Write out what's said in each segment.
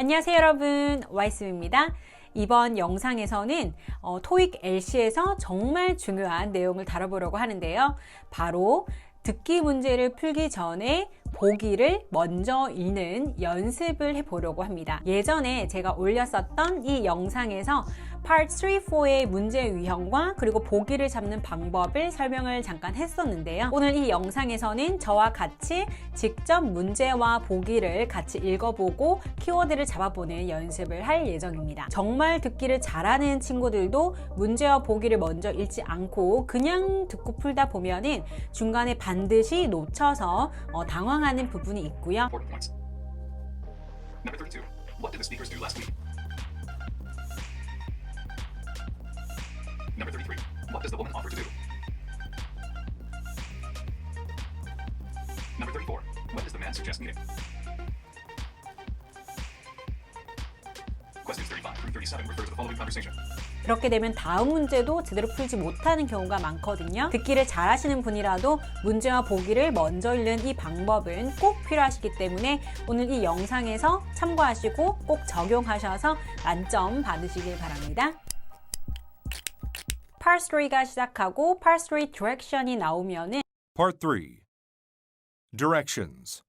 안녕하세요 여러분, 와이스입니다. 이번 영상에서는 토익 LC에서 정말 중요한 내용을 다뤄보려고 하는데요. 바로 듣기 문제를 풀기 전에 보기를 먼저 읽는 연습을 해보려고 합니다. 예전에 제가 올렸었던 이 영상에서 Part 3, 4의 문제 유형과 그리고 보기를 잡는 방법을 설명을 잠깐 했었는데요. 오늘 이 영상에서는 저와 같이 직접 문제와 보기를 같이 읽어보고 키워드를 잡아보는 연습을 할 예정입니다. 정말 듣기를 잘하는 친구들도 문제와 보기를 먼저 읽지 않고 그냥 듣고 풀다 보면은 중간에 반드시 놓쳐서 당황하는 부분이 있고요. Number 32. What did the speakers do last week? Number 33. What does the woman offer to do? Number 34. What does the man suggest meeting? Questions 35 through 37 refer to the following conversation. 그렇게 되면 다음 문제도 제대로 풀지 못하는 경우가 많거든요. 듣기를 잘하시는 분이라도 문제와 보기를 먼저 읽는 이 방법은 꼭 필요하시기 때문에 오늘 이 영상에서 참고하시고 꼭 적용하셔서 만점 받으시길 바랍니다. Part 3가 시작하고 Part 3 Direction이 나오면은 Part 3. Directions.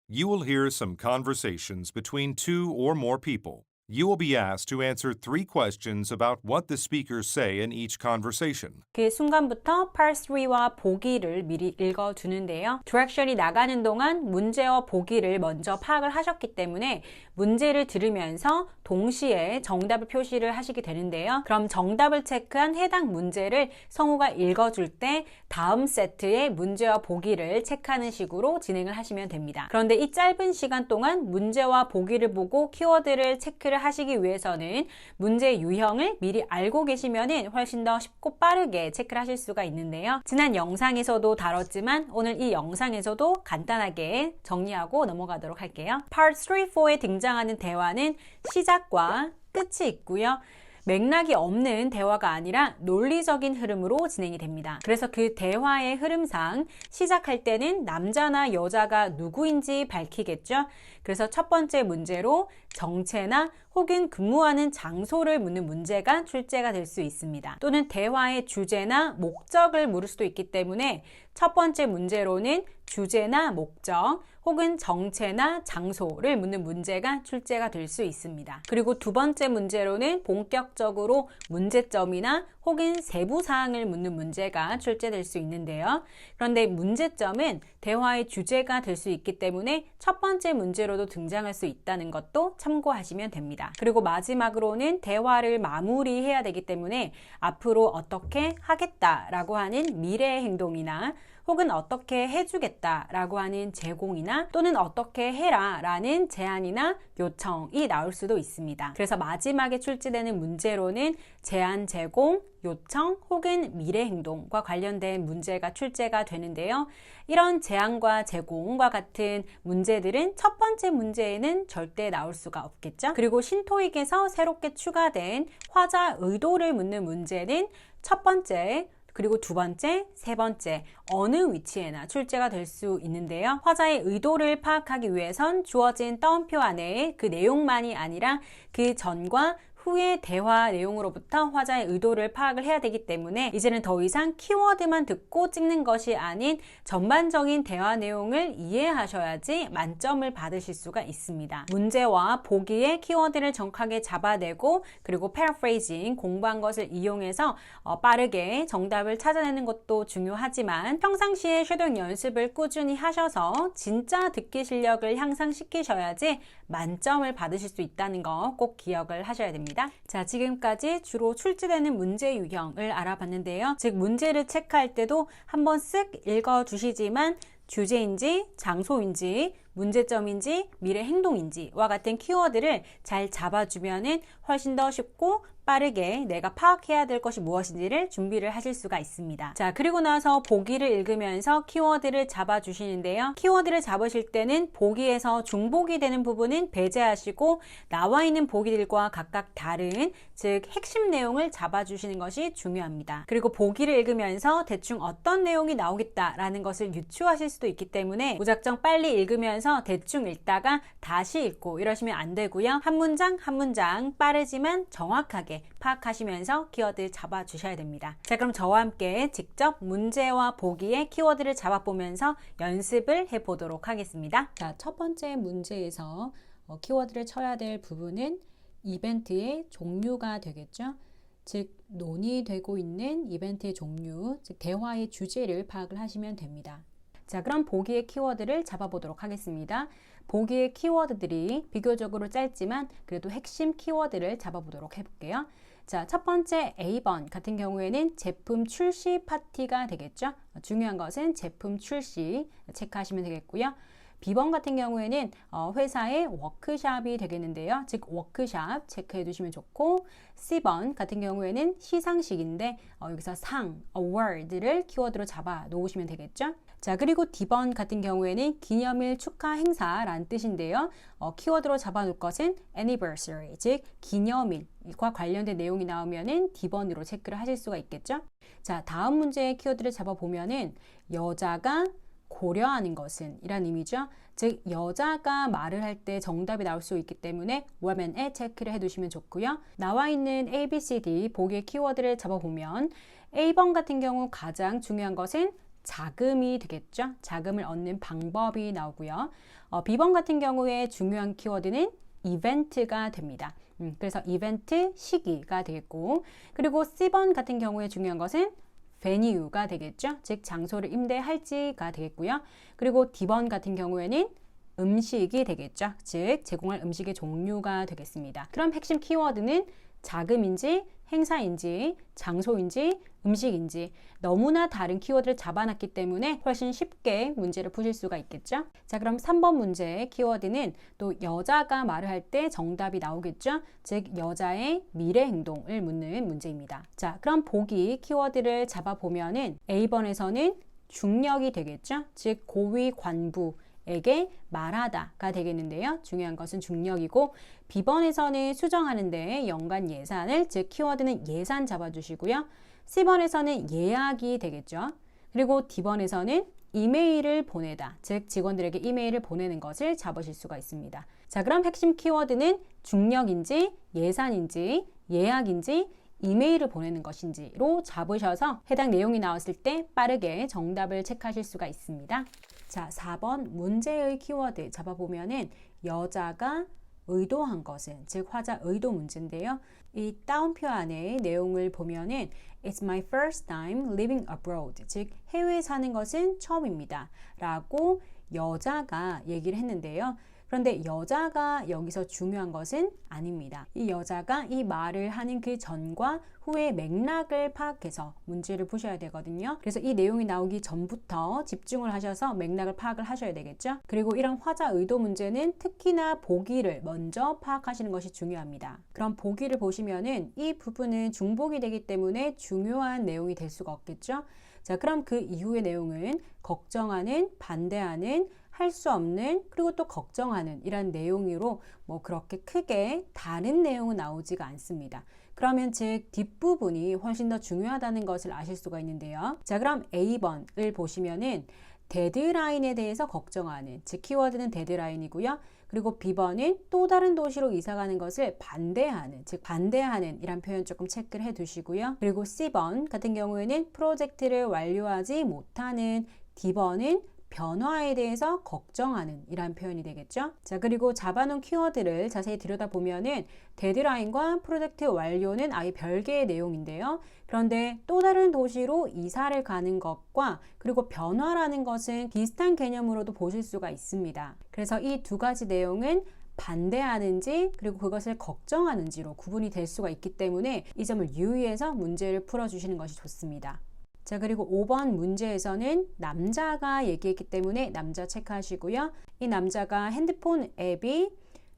You will hear some conversations between two or more people. You will be asked to answer 3 questions about what the speakers say in each conversation. 그 순간부터 Part 3와 보기를 미리 읽어두는데요. 디렉션이 나가는 동안 문제와 보기를 먼저 파악을 하셨기 때문에 문제를 들으면서 동시에 정답을 표시를 하시게 되는데요. 그럼 정답을 체크한 해당 문제를 성우가 읽어줄 때 다음 세트의 문제와 보기를 체크하는 식으로 진행을 하시면 됩니다. 그런데 이 짧은 시간 동안 문제와 보기를 보고 키워드를 체크를 하시기 위해서는 문제 유형을 미리 알고 계시면 훨씬 더 쉽고 빠르게 체크를 하실 수가 있는데요. 지난 영상에서도 다뤘지만 오늘 이 영상에서도 간단하게 정리하고 넘어가도록 할게요. Part 3, 4에 등장하는 대화는 시작과 끝이 있고요. 맥락이 없는 대화가 아니라 논리적인 흐름으로 진행이 됩니다. 그래서 그 대화의 흐름상 시작할 때는 남자나 여자가 누구인지 밝히겠죠. 그래서 첫 번째 문제로 정체나 혹은 근무하는 장소를 묻는 문제가 출제가 될 수 있습니다. 또는 대화의 주제나 목적을 물을 수도 있기 때문에 첫 번째 문제로는 주제나 목적 혹은 정체나 장소를 묻는 문제가 출제가 될 수 있습니다. 그리고 두 번째 문제로는 본격적으로 문제점이나 혹은 세부 사항을 묻는 문제가 출제될 수 있는데요. 그런데 문제점은 대화의 주제가 될 수 있기 때문에 첫 번째 문제로도 등장할 수 있다는 것도 참고하시면 됩니다. 그리고 마지막으로는 대화를 마무리해야 되기 때문에 앞으로 어떻게 하겠다라고 하는 미래의 행동이나 혹은 어떻게 해주겠다라고 하는 제공이나 또는 어떻게 해라라는 제안이나 요청이 나올 수도 있습니다. 그래서 마지막에 출제되는 문제로는 제안, 제공, 요청 혹은 미래 행동과 관련된 문제가 출제가 되는데요. 이런 제안과 제공과 같은 문제들은 첫 번째 문제에는 절대 나올 수가 없겠죠. 그리고 신토익에서 새롭게 추가된 화자 의도를 묻는 문제는 첫 번째, 그리고 두 번째, 세 번째 어느 위치에나 출제가 될 수 있는데요. 화자의 의도를 파악하기 위해선 주어진 따옴표 안에 그 내용만이 아니라 그 전과 후의 대화 내용으로부터 화자의 의도를 파악을 해야 되기 때문에 이제는 더 이상 키워드만 듣고 찍는 것이 아닌 전반적인 대화 내용을 이해하셔야지 만점을 받으실 수가 있습니다. 문제와 보기에 키워드를 정확하게 잡아내고 그리고 패러프레이징 공부한 것을 이용해서 빠르게 정답을 찾아내는 것도 중요하지만 평상시에 쉐도잉 연습을 꾸준히 하셔서 진짜 듣기 실력을 향상시키셔야지 만점을 받으실 수 있다는 거 꼭 기억을 하셔야 됩니다. 자, 지금까지 주로 출제되는 문제 유형을 알아봤는데요. 즉 문제를 체크할 때도 한번 쓱 읽어두시지만 주제인지 장소인지 문제점인지 미래 행동인지와 같은 키워드를 잘 잡아주면은 훨씬 더 쉽고 빠르게 내가 파악해야 될 것이 무엇인지를 준비를 하실 수가 있습니다. 자, 그리고 나서 보기를 읽으면서 키워드를 잡아주시는데요. 키워드를 잡으실 때는 보기에서 중복이 되는 부분은 배제하시고 나와 있는 보기들과 각각 다른, 즉 핵심 내용을 잡아주시는 것이 중요합니다. 그리고 보기를 읽으면서 대충 어떤 내용이 나오겠다라는 것을 유추하실 수도 있기 때문에 무작정 빨리 읽으면서 대충 읽다가 다시 읽고 이러시면 안 되고요. 한 문장 한 문장 빠르지만 정확하게 파악하시면서 키워드 잡아주셔야 됩니다. 자, 그럼 저와 함께 직접 문제와 보기의 키워드를 잡아보면서 연습을 해보도록 하겠습니다. 자, 첫 번째 문제에서 키워드를 쳐야 될 부분은 이벤트의 종류가 되겠죠. 즉, 논의되고 있는 이벤트의 종류, 즉 대화의 주제를 파악을 하시면 됩니다. 자, 그럼 보기의 키워드를 잡아보도록 하겠습니다. 보기의 키워드들이 비교적으로 짧지만 그래도 핵심 키워드를 잡아보도록 해볼게요. 자, 첫 번째 A번 같은 경우에는 제품 출시 파티가 되겠죠. 중요한 것은 제품 출시 체크하시면 되겠고요. B번 같은 경우에는 회사의 워크샵이 되겠는데요. 즉 워크샵 체크해 두시면 좋고, C번 같은 경우에는 시상식인데 여기서 상, award를 키워드로 잡아 놓으시면 되겠죠. 자, 그리고 D번 같은 경우에는 기념일 축하 행사라는 뜻인데요. 키워드로 잡아 놓을 것은 anniversary, 즉 기념일과 관련된 내용이 나오면은 D번으로 체크를 하실 수가 있겠죠. 자, 다음 문제의 키워드를 잡아 보면은 여자가 고려하는 것은 이란 의미죠. 즉 여자가 말을 할 때 정답이 나올 수 있기 때문에 women에 체크를 해두시면 좋고요. 나와 있는 A, B, C, D 보기의 키워드를 잡아보면 A번 같은 경우 가장 중요한 것은 자금이 되겠죠. 자금을 얻는 방법이 나오고요. B번 같은 경우에 중요한 키워드는 이벤트가 됩니다. 그래서 이벤트 시기가 되겠고, 그리고 C번 같은 경우에 중요한 것은 venue가 되겠죠. 즉 장소를 임대할지가 되겠고요. 그리고 D번 같은 경우에는 음식이 되겠죠. 즉 제공할 음식의 종류가 되겠습니다. 그럼 핵심 키워드는 자금인지 행사인지 장소인지 음식인지 너무나 다른 키워드를 잡아놨기 때문에 훨씬 쉽게 문제를 푸실 수가 있겠죠. 자, 그럼 3번 문제의 키워드는 또 여자가 말을 할 때 정답이 나오겠죠. 즉 여자의 미래 행동을 묻는 문제입니다. 자, 그럼 보기 키워드를 잡아보면은 A번에서는 중력이 되겠죠. 즉 고위 관부 에게 말하다가 되겠는데요. 중요한 것은 중력이고, B번에서는 수정하는데 연간 예산을, 즉 키워드는 예산 잡아주시고요. C번에서는 예약이 되겠죠. 그리고 D번에서는 이메일을 보내다, 즉 직원들에게 이메일을 보내는 것을 잡으실 수가 있습니다. 자, 그럼 핵심 키워드는 중력인지 예산인지 예약인지 이메일을 보내는 것인지로 잡으셔서 해당 내용이 나왔을 때 빠르게 정답을 체크하실 수가 있습니다. 자, 4번 문제의 키워드 잡아보면은 여자가 의도한 것은, 즉 화자 의도 문제인데요. 이 따옴표 안에 내용을 보면은 It's my first time living abroad, 즉 해외에 사는 것은 처음입니다 라고 여자가 얘기를 했는데요. 그런데 여자가 여기서 중요한 것은 아닙니다. 이 여자가 이 말을 하는 그 전과 후의 맥락을 파악해서 문제를 푸셔야 되거든요. 그래서 이 내용이 나오기 전부터 집중을 하셔서 맥락을 파악을 하셔야 되겠죠. 그리고 이런 화자 의도 문제는 특히나 보기를 먼저 파악하시는 것이 중요합니다. 그럼 보기를 보시면은 이 부분은 중복이 되기 때문에 중요한 내용이 될 수가 없겠죠. 자, 그럼 그 이후의 내용은 걱정하는, 반대하는, 할 수 없는, 그리고 또 걱정하는 이런 내용으로 뭐 그렇게 크게 다른 내용은 나오지가 않습니다. 그러면 즉 뒷부분이 훨씬 더 중요하다는 것을 아실 수가 있는데요. 자, 그럼 A번을 보시면은 데드라인에 대해서 걱정하는, 즉 키워드는 데드라인이고요. 그리고 B번은 또 다른 도시로 이사가는 것을 반대하는, 즉 반대하는 이란 표현 조금 체크를 해 두시고요. 그리고 C번 같은 경우에는 프로젝트를 완료하지 못하는, D번은 변화에 대해서 걱정하는 이란 표현이 되겠죠. 자, 그리고 잡아놓은 키워드를 자세히 들여다보면은 데드라인과 프로젝트 완료는 아예 별개의 내용인데요. 그런데 또 다른 도시로 이사를 가는 것과 그리고 변화라는 것은 비슷한 개념으로도 보실 수가 있습니다. 그래서 이 두 가지 내용은 반대하는지 그리고 그것을 걱정하는지로 구분이 될 수가 있기 때문에 이 점을 유의해서 문제를 풀어주시는 것이 좋습니다. 자, 그리고 5번 문제에서는 남자가 얘기했기 때문에 남자 체크하시고요. 이 남자가 핸드폰 앱이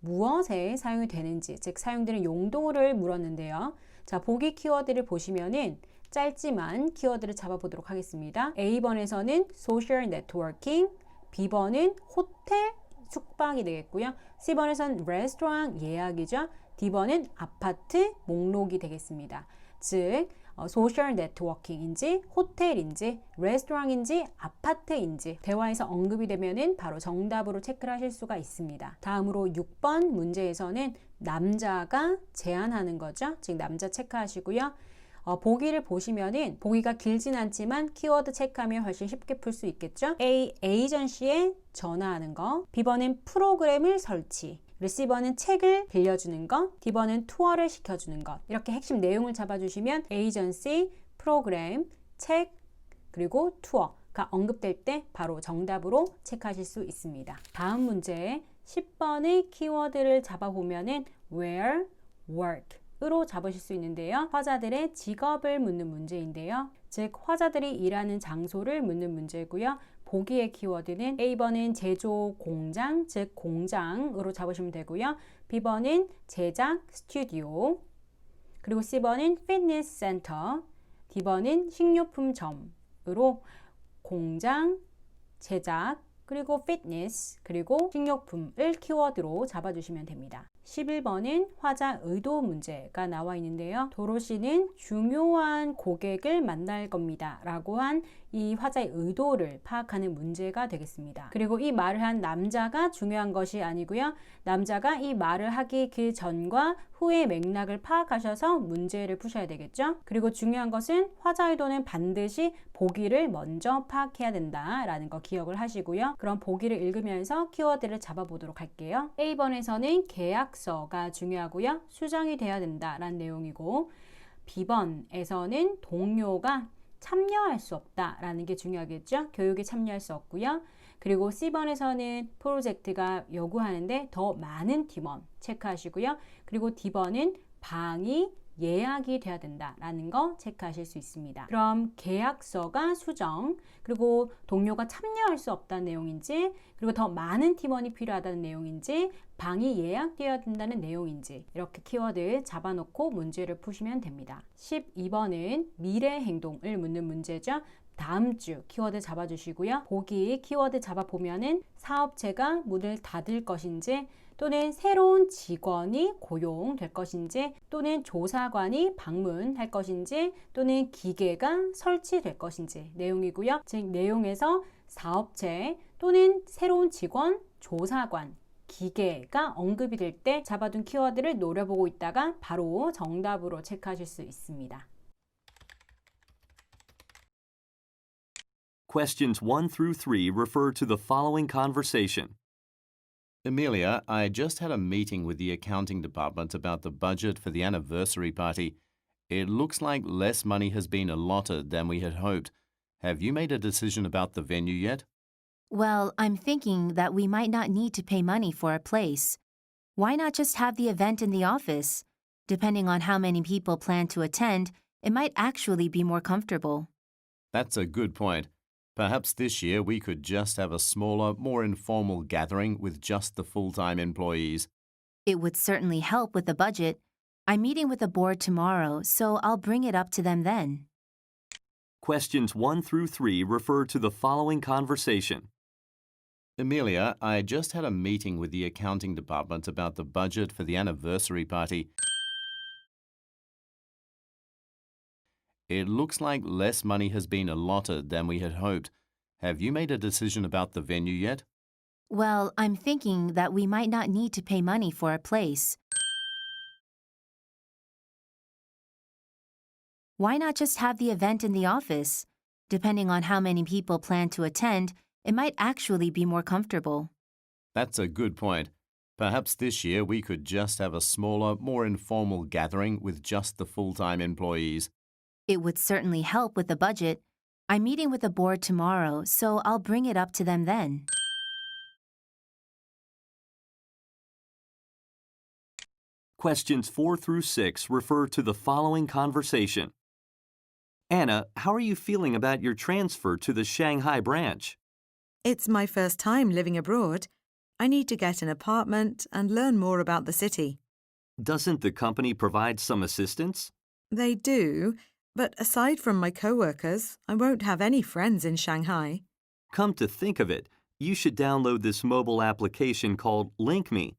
무엇에 사용이 되는지, 즉 사용되는 용도를 물었는데요. 자, 보기 키워드를 보시면은 짧지만 키워드를 잡아보도록 하겠습니다. A번에서는 social networking, B번은 호텔, 숙박이 되겠고요. C번에서는 레스토랑 예약이죠. D번은 아파트 목록이 되겠습니다. 즉 소셜 네트워킹인지 호텔인지 레스토랑인지 아파트인지 대화에서 언급이 되면은 바로 정답으로 체크를 하실 수가 있습니다. 다음으로 6번 문제에서는 남자가 제안하는 거죠. 즉 남자 체크하시고요. 보기를 보시면은 보기가 길진 않지만 키워드 체크하면 훨씬 쉽게 풀 수 있겠죠. A. 에이전시에 전화하는 거, B번은 프로그램을 설치, 리시버는 책을 빌려주는 것, D번은 투어를 시켜주는 것. 이렇게 핵심 내용을 잡아주시면 에이전시, 프로그램, 책, 그리고 투어가 언급될 때 바로 정답으로 체크하실 수 있습니다. 다음 문제 10번의 키워드를 잡아보면은 where, work 으로 잡으실 수 있는데요. 화자들의 직업을 묻는 문제인데요. 즉 화자들이 일하는 장소를 묻는 문제고요. 보기의 키워드는 A번은 제조 공장, 즉 공장으로 잡으시면 되고요. B번은 제작 스튜디오, 그리고 C번은 피트니스 센터, D번은 식료품점으로 공장, 제작, 그리고 피트니스, 그리고 식료품을 키워드로 잡아주시면 됩니다. 11번은 화자 의도 문제가 나와 있는데요. 도로시는 중요한 고객을 만날 겁니다 라고 한 이 화자의 의도를 파악하는 문제가 되겠습니다. 그리고 이 말을 한 남자가 중요한 것이 아니고요. 남자가 이 말을 하기 그 전과 후의 맥락을 파악하셔서 문제를 푸셔야 되겠죠. 그리고 중요한 것은 화자 의도는 반드시 보기를 먼저 파악해야 된다라는 거 기억을 하시고요. 그럼 보기를 읽으면서 키워드를 잡아보도록 할게요. A번에서는 계약서가 중요하고요. 수정이 돼야 된다라는 내용이고, B번에서는 동료가 참여할 수 없다라는 게 중요하겠죠. 교육에 참여할 수 없고요. 그리고 C번에서는 프로젝트가 요구하는데 더 많은 팀원 체크하시고요. 그리고 D번은 방이 예약이 돼야 된다라는 거 체크하실 수 있습니다. 그럼 계약서가 수정, 그리고 동료가 참여할 수 없다는 내용인지, 그리고 더 많은 팀원이 필요하다는 내용인지, 방이 예약되어야 된다는 내용인지 이렇게 키워드 잡아놓고 문제를 푸시면 됩니다. 12번은 미래 행동을 묻는 문제죠. 다음 주 키워드 잡아주시고요. 보기 키워드 잡아보면은 사업체가 문을 닫을 것인지, 또는 새로운 직원이 고용될 것인지, 또는 조사관이 방문할 것인지, 또는 기계가 설치될 것인지 내용이고요. 즉 내용에서 사업체 또는 새로운 직원, 조사관, 기계가 언급이 될 때 잡아둔 키워드를 노려보고 있다가 바로 정답으로 체크하실 수 있습니다. Questions 1 through 3 refer to the following conversation. Amelia, I just had a meeting with the accounting department about the budget for the anniversary party. It looks like less money has been allotted than we had hoped. Have you made a decision about the venue yet? Well, I'm thinking that we might not need to pay money for a place. Why not just have the event in the office? Depending on how many people plan to attend, it might actually be more comfortable. That's a good point. Perhaps this year we could just have a smaller, more informal gathering with just the full-time employees. It would certainly help with the budget. I'm meeting with the board tomorrow, so I'll bring it up to them then. Questions 1 through 3 refer to the following conversation. Amelia, I just had a meeting with the accounting department about the budget for the anniversary party. It looks like less money has been allotted than we had hoped. Have you made a decision about the venue yet? Well, I'm thinking that we might not need to pay money for a place. Why not just have the event in the office? Depending on how many people plan to attend, it might actually be more comfortable. That's a good point. Perhaps this year we could just have a smaller, more informal gathering with just the full-time employees. It would certainly help with the budget. I'm meeting with the board tomorrow, so I'll bring it up to them then. Questions 4 through 6 refer to the following conversation. Anna, how are you feeling about your transfer to the Shanghai branch? It's my first time living abroad. I need to get an apartment and learn more about the city. Doesn't the company provide some assistance? They do, but aside from my coworkers, I won't have any friends in Shanghai. Come to think of it, you should download this mobile application called LinkMe.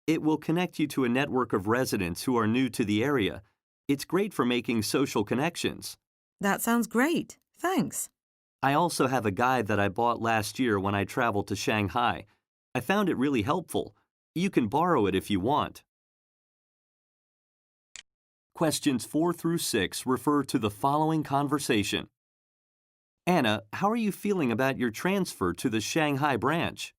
It will connect you to a network of residents who are new to the area. It's great for making social connections. That sounds great. Thanks. I also have a guide that I bought last year when I traveled to Shanghai. I found it really helpful. You can borrow it if you want. Questions 4 through 6 refer to the following conversation. Anna, how are you feeling about your transfer to the Shanghai branch?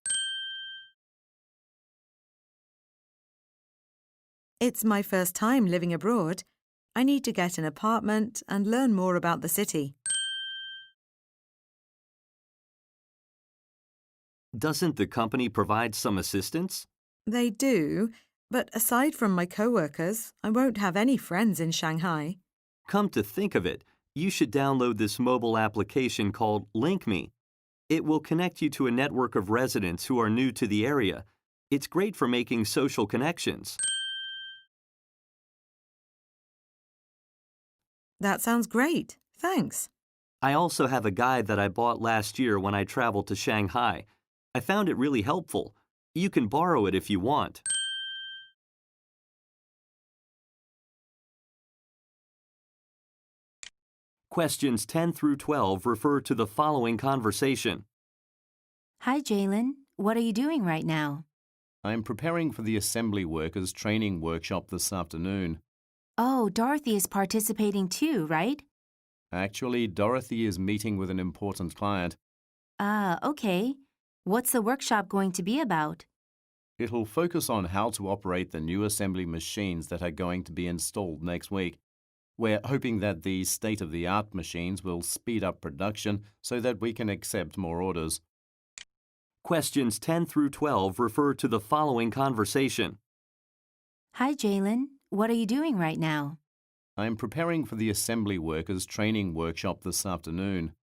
It's my first time living abroad. I need to get an apartment and learn more about the city. Doesn't the company provide some assistance? They do, but aside from my coworkers, I won't have any friends in Shanghai. Come to think of it, you should download this mobile application called LinkMe. It will connect you to a network of residents who are new to the area. It's great for making social connections. That sounds great. Thanks. I also have a guide that I bought last year when I traveled to Shanghai. I found it really helpful. You can borrow it if you want. Questions 10 through 12 refer to the following conversation. Hi, Jalen. What are you doing right now? I'm preparing for the assembly workers training workshop this afternoon. Oh, Dorothy is participating too, right? Actually, Dorothy is meeting with an important client. Ah, okay. What's the workshop going to be about? It'll focus on how to operate the new assembly machines that are going to be installed next week. We're hoping that these state-of-the-art machines will speed up production so that we can accept more orders. Questions 10 through 12 refer to the following conversation. Hi, Jalen. What are you doing right now? I'm preparing for the assembly workers training workshop this afternoon.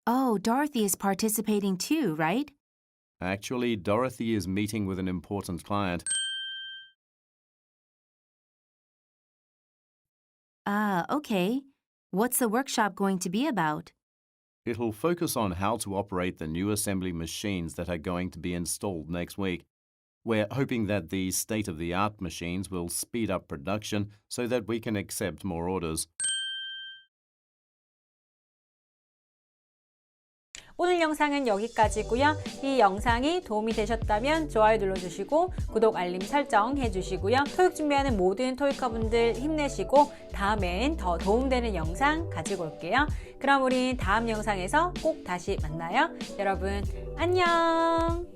Oh, Dorothy is participating too, right? Actually, Dorothy is meeting with an important client. Ah, okay. What's the workshop going to be about? It'll focus on how to operate the new assembly machines that are going to be installed next week. We're hoping that these state-of-the-art machines will speed up production so that we can accept more orders. 오늘 영상은 여기까지고요. 이 영상이 도움이 되셨다면 좋아요 눌러주시고 구독, 알림 설정 해주시고요. 토익 준비하는 모든 토익커분들 힘내시고 다음엔 더 도움되는 영상 가지고 올게요. 그럼 우린 다음 영상에서 꼭 다시 만나요. 여러분 안녕.